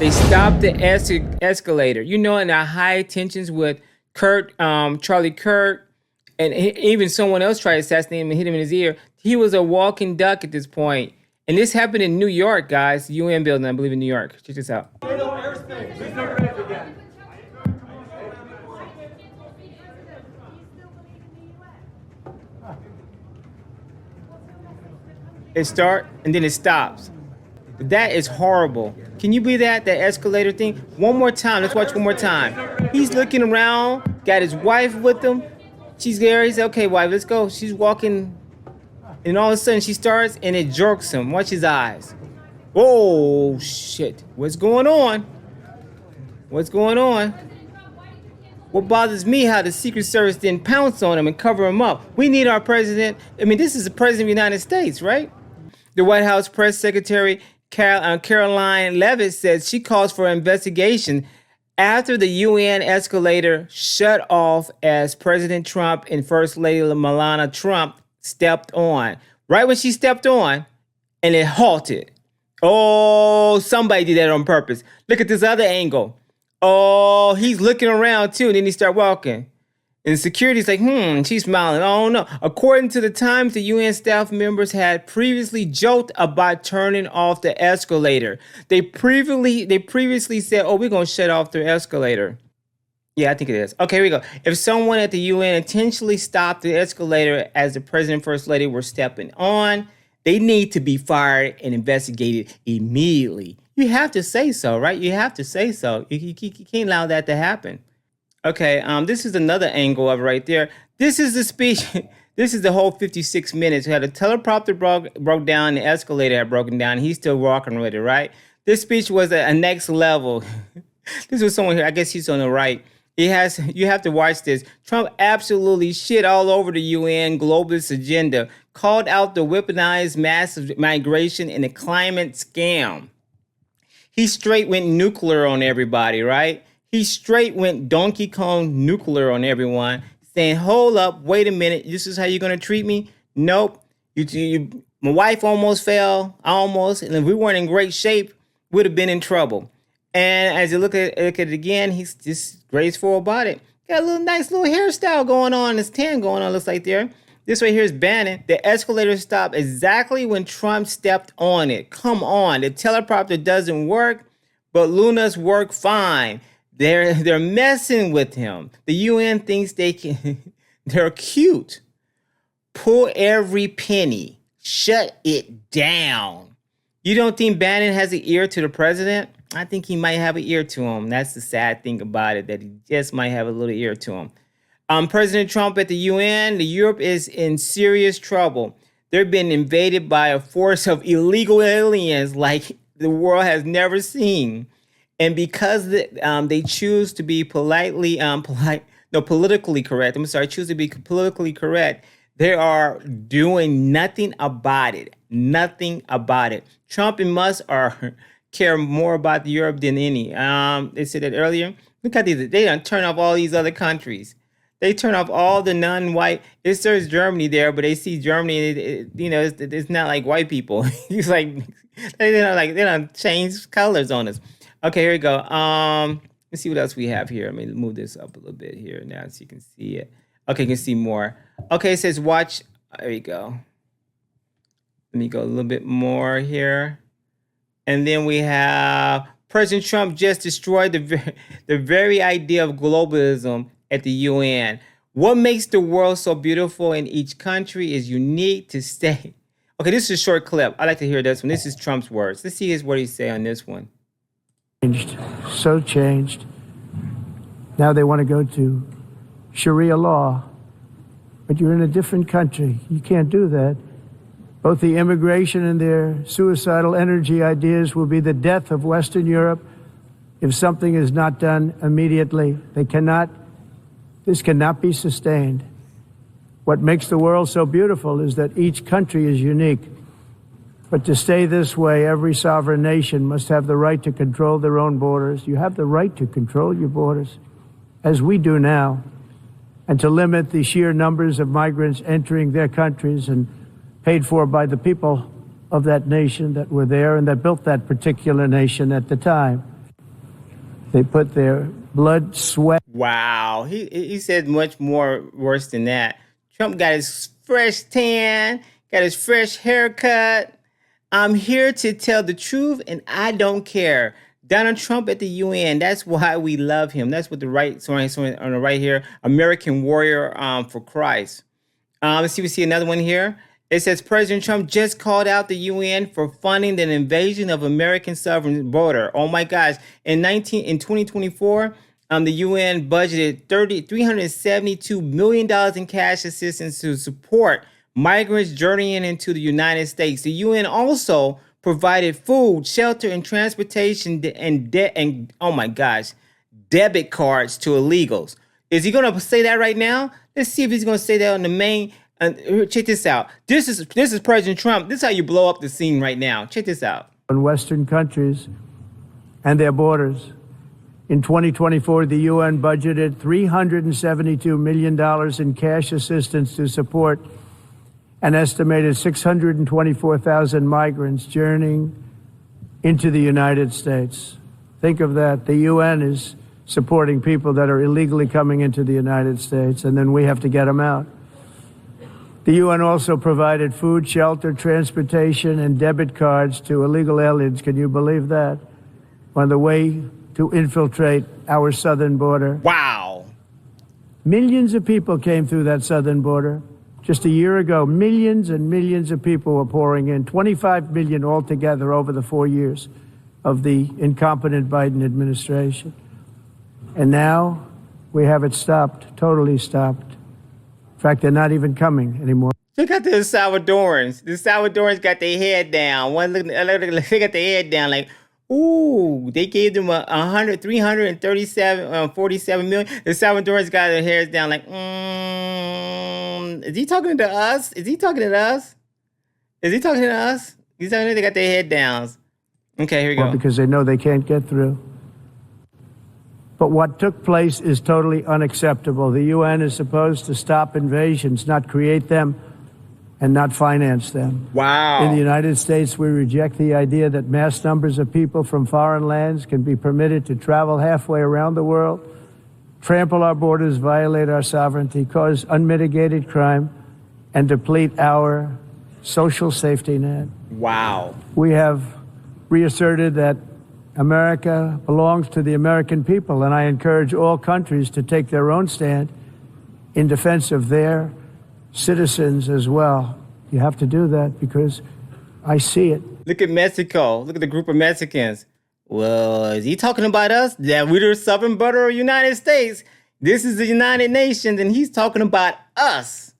They stopped the escalator. You know, in the high tensions with Charlie Kirk, and even someone else tried to assassinate him and hit him in his ear. He was a walking duck at this point. And this happened in New York, guys. UN building, I believe, in New York. Check this out. It starts and then it stops. That is horrible. Can you believe that escalator thing? One more time. Let's watch one more time. He's looking around, got his wife with him. She's there. He said, okay, wife, let's go. She's walking. And all of a sudden she starts and it jerks him. Watch his eyes. Oh, shit. What's going on? What's going on? What bothers me, how the Secret Service didn't pounce on him and cover him up. We need our president. I mean, this is the president of the United States, right? The White House press secretary, Caroline Leavitt, says she calls for an investigation after the UN escalator shut off as President Trump and First Lady Melania Trump stepped on. Right when she stepped on, and it halted. Oh, somebody did that on purpose. Look at this other angle. Oh, he's looking around too, and then he start walking. And security's like, she's smiling. Oh no. According to the Times, the UN staff members had previously joked about turning off the escalator. They previously said, oh, we're going to shut off the escalator. Yeah, I think it is. Okay, here we go. If someone at the UN intentionally stopped the escalator as the president and first lady were stepping on, they need to be fired and investigated immediately. You have to say so, right? You have to say so. You can't allow that to happen. Okay, this is another angle of right there. This is the speech. This is the whole 56 minutes. We had a teleprompter broke down, the escalator had broken down. He's still walking with it, right? This speech was a next level. This was someone here. I guess he's on the right. You have to watch this. Trump absolutely shit all over the UN globalist agenda, called out the weaponized massive migration and the climate scam. He straight went nuclear on everybody, right? He straight went Donkey Kong nuclear on everyone, saying, hold up, wait a minute, this is how you're going to treat me? Nope. My wife almost fell, and if we weren't in great shape, we'd have been in trouble. And as you look at it again, he's just graceful about it. Got a nice little hairstyle going on, his tan going on, looks like there. This right here is Bannon. The escalator stopped exactly when Trump stepped on it. Come on, the teleprompter doesn't work, but Luna's work fine. They're messing with him. The UN thinks they're cute. Pull every penny. Shut it down. You don't think Bannon has an ear to the president? I think he might have an ear to him. That's the sad thing about it, that he just might have a little ear to him. President Trump at the UN, Europe is in serious trouble. They're being invaded by a force of illegal aliens like the world has never seen. And because they choose to be politically correct. Choose to be politically correct. They are doing nothing about it. Nothing about it. Trump and Musk care more about Europe than any. They said that earlier. Look at these. They don't turn off all these other countries. They turn off all the non-white. It says Germany there, but they see Germany. It's not like white people. It's like they don't change colors on us. Okay, here we go. Let's see what else we have here. Let me move this up a little bit here now so you can see it. Okay, you can see more. Okay, it says watch. There you go. Let me go a little bit more here. And then we have President Trump just destroyed the very idea of globalism at the UN. What makes the world so beautiful in each country is unique to stay. Okay, this is a short clip. I like to hear this one. This is Trump's words. Let's see what he say on this one. Changed. Now they want to go to Sharia law. But you're in a different country. You can't do that. Both the immigration and their suicidal energy ideas will be the death of Western Europe if something is not done immediately. This cannot be sustained. What makes the world so beautiful is that each country is unique. But to stay this way, every sovereign nation must have the right to control their own borders. You have the right to control your borders, as we do now, and to limit the sheer numbers of migrants entering their countries and paid for by the people of that nation that were there and that built that particular nation at the time. They put their blood, sweat. Wow. He said much more worse than that. Trump got his fresh tan, got his fresh haircut. I'm here to tell the truth and I don't care. Donald Trump at the UN. That's why we love him. That's what the right, sorry, on the right here, American warrior for Christ. Let's see, we see another one here. It says President Trump just called out the UN for funding the invasion of American southern border. Oh my gosh. In 2024, the UN budgeted $372 million in cash assistance to support migrants journeying into the United States. The UN also provided food, shelter, and transportation and oh my gosh, debit cards to illegals. Is he going to say that right now? Let's see if he's going to say that on the main. Check this out. This is President Trump. This is how you blow up the scene right now. Check this out. In Western countries and their borders. In 2024, the UN budgeted $372 million in cash assistance to support an estimated 624,000 migrants journeying into the United States. Think of that. The UN is supporting people that are illegally coming into the United States, and then we have to get them out. The UN also provided food, shelter, transportation, and debit cards to illegal aliens. Can you believe that? On the way to infiltrate our southern border. Wow. Millions of people came through that southern border. Just a year ago, millions and millions of people were pouring in, 25 million altogether over the 4 years of the incompetent Biden administration. And now we have it stopped, totally stopped. In fact, they're not even coming anymore. Look at the Salvadorans. The Salvadorans got their head down. They got their head down like, ooh, they gave them 347 million. The Salvadorans got their heads down like, is he talking to us? Is he talking to us? Is he talking to us? He's talking to they got their head downs. Okay, here we go. Because they know they can't get through. But what took place is totally unacceptable. The UN is supposed to stop invasions, not create them and not finance them. Wow. In the United States, we reject the idea that mass numbers of people from foreign lands can be permitted to travel halfway around the world, trample our borders, violate our sovereignty, cause unmitigated crime, and deplete our social safety net. Wow. We have reasserted that America belongs to the American people, and I encourage all countries to take their own stand in defense of their citizens as well. You have to do that because I see it. Look at Mexico. Look at the group of Mexicans. Well, is he talking about us? That we're the southern border of the United States. This is the United Nations, and he's talking about us.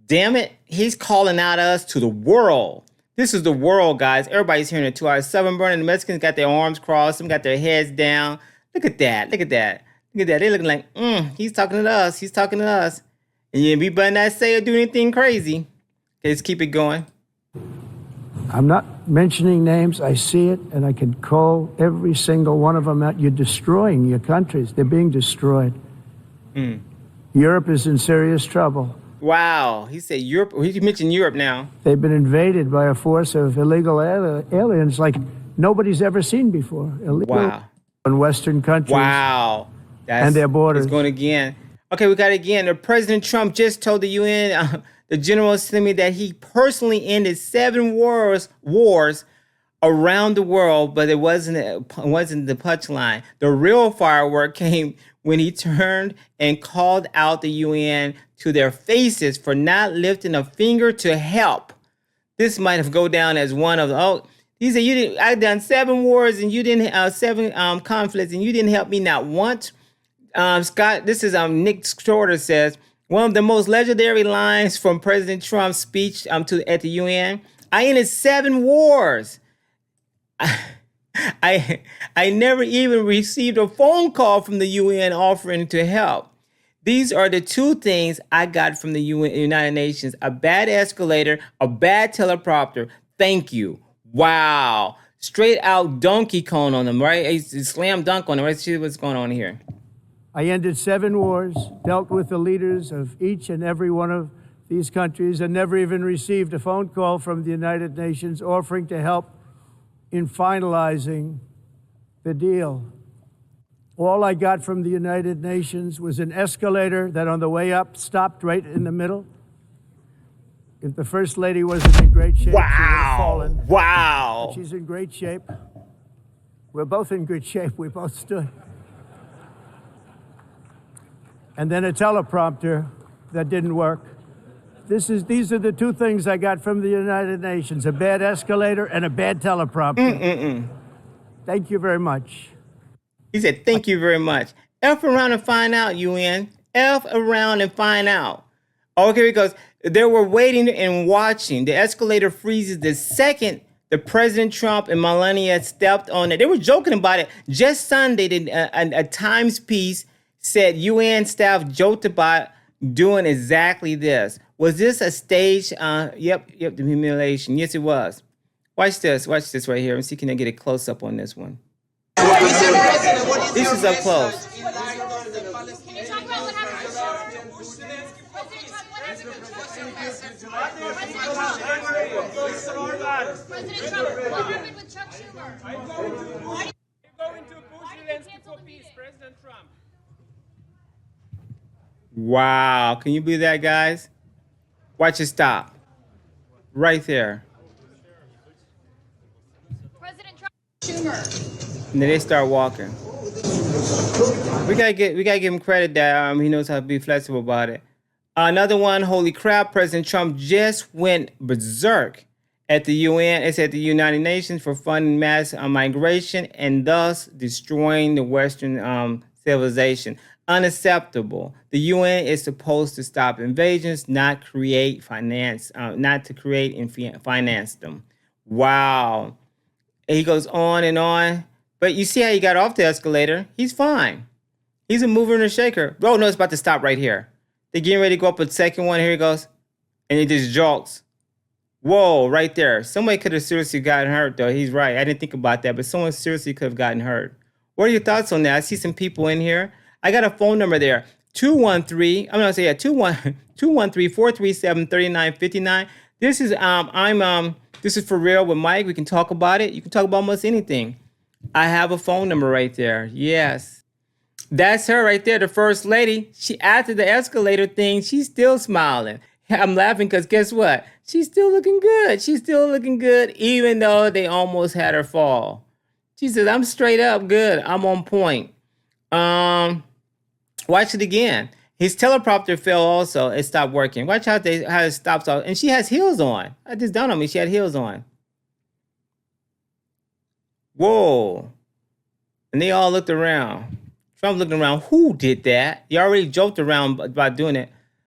Damn it. He's calling out us to the world. This is the world, guys. Everybody's hearing it too. Our southern border, the Mexicans got their arms crossed. Some got their heads down. Look at that. Look at that. Look at that. They're looking like, he's talking to us. He's talking to us. And you be better not say or do anything crazy. Okay, let's keep it going. I'm not mentioning names. I see it, and I can call every single one of them out. You're destroying your countries. They're being destroyed. Europe is in serious trouble. Wow. He said Europe. He mentioned Europe now. They've been invaded by a force of illegal aliens like nobody's ever seen before. Wow. In Western countries. Wow. And their borders. It's going again. Okay, we got it again. President Trump just told the UN, the General Assembly, that he personally ended 7 wars around the world, but it wasn't the punchline. The real firework came when he turned and called out the UN to their faces for not lifting a finger to help. This might have go down as one of the, he said, I've done 7 wars and you didn't, 7 conflicts and you didn't help me not once. Scott, this is Nick Shorter says, one of the most legendary lines from President Trump's speech at the UN. I ended 7 wars. I never even received a phone call from the UN offering to help. These are the 2 things I got from the United Nations: a bad escalator, a bad teleprompter. Thank you. Wow. Straight out Donkey Kong on them, right? A slam dunk on them. Let's see what's going on here. I ended 7 wars, dealt with the leaders of each and every one of these countries, and never even received a phone call from the United Nations offering to help in finalizing the deal. All I got from the United Nations was an escalator that on the way up stopped right in the middle. If the First Lady wasn't in great shape, she would have fallen. But Wow. she's in great shape. We're both in good shape. We both stood. And then a teleprompter that didn't work. These are the two things I got from the United Nations, a bad escalator and a bad teleprompter. Thank you very much. He said, thank you very much. F around and find out, UN. F around and find out. Okay, because they were waiting and watching. The escalator freezes the second the President Trump and Melania stepped on it. They were joking about it. Just Sunday, a Times piece said UN staff joked about doing exactly this. Was this a stage? Yep, the humiliation. Yes, it was. Watch this right here. Let's see, can I get a close up on this one? This is up close. Can you talk about what happened with President Trump? What happened with Chuck Schumer? Going to Bush Zelensky for peace, President Trump. Wow, can you believe that, guys? Watch it stop. Right there. President Trump, Schumer. And then they start walking. We gotta give him credit that he knows how to be flexible about it. Another one, holy crap, President Trump just went berserk at the UN. It's at the United Nations for funding mass migration and thus destroying the Western civilization. Unacceptable. The UN is supposed to stop invasions, not to create and finance them. Wow. And he goes on and on. But you see how he got off the escalator? He's fine. He's a mover and a shaker. Oh, no, it's about to stop right here. They're getting ready to go up a second one. Here he goes. And he just jolts. Whoa, right there. Somebody could have seriously gotten hurt, though. He's right. I didn't think about that, but someone seriously could have gotten hurt. What are your thoughts on that? I see some people in here. I got a phone number there. 213-437-3959. This is this is for real with Mike. We can talk about it. You can talk about almost anything. I have a phone number right there. Yes. That's her right there, the First Lady. She, after the escalator thing, she's still smiling. I'm laughing because guess what? She's still looking good. She's still looking good, even though they almost had her fall. She says, I'm straight up good. I'm on point. Watch it again. His teleprompter fell also. It stopped working. Watch how it stops off. And she has heels on. I just dawned on me. She had heels on. Whoa. And they all looked around. Trump looked around. Who did that? You already joked around about doing it.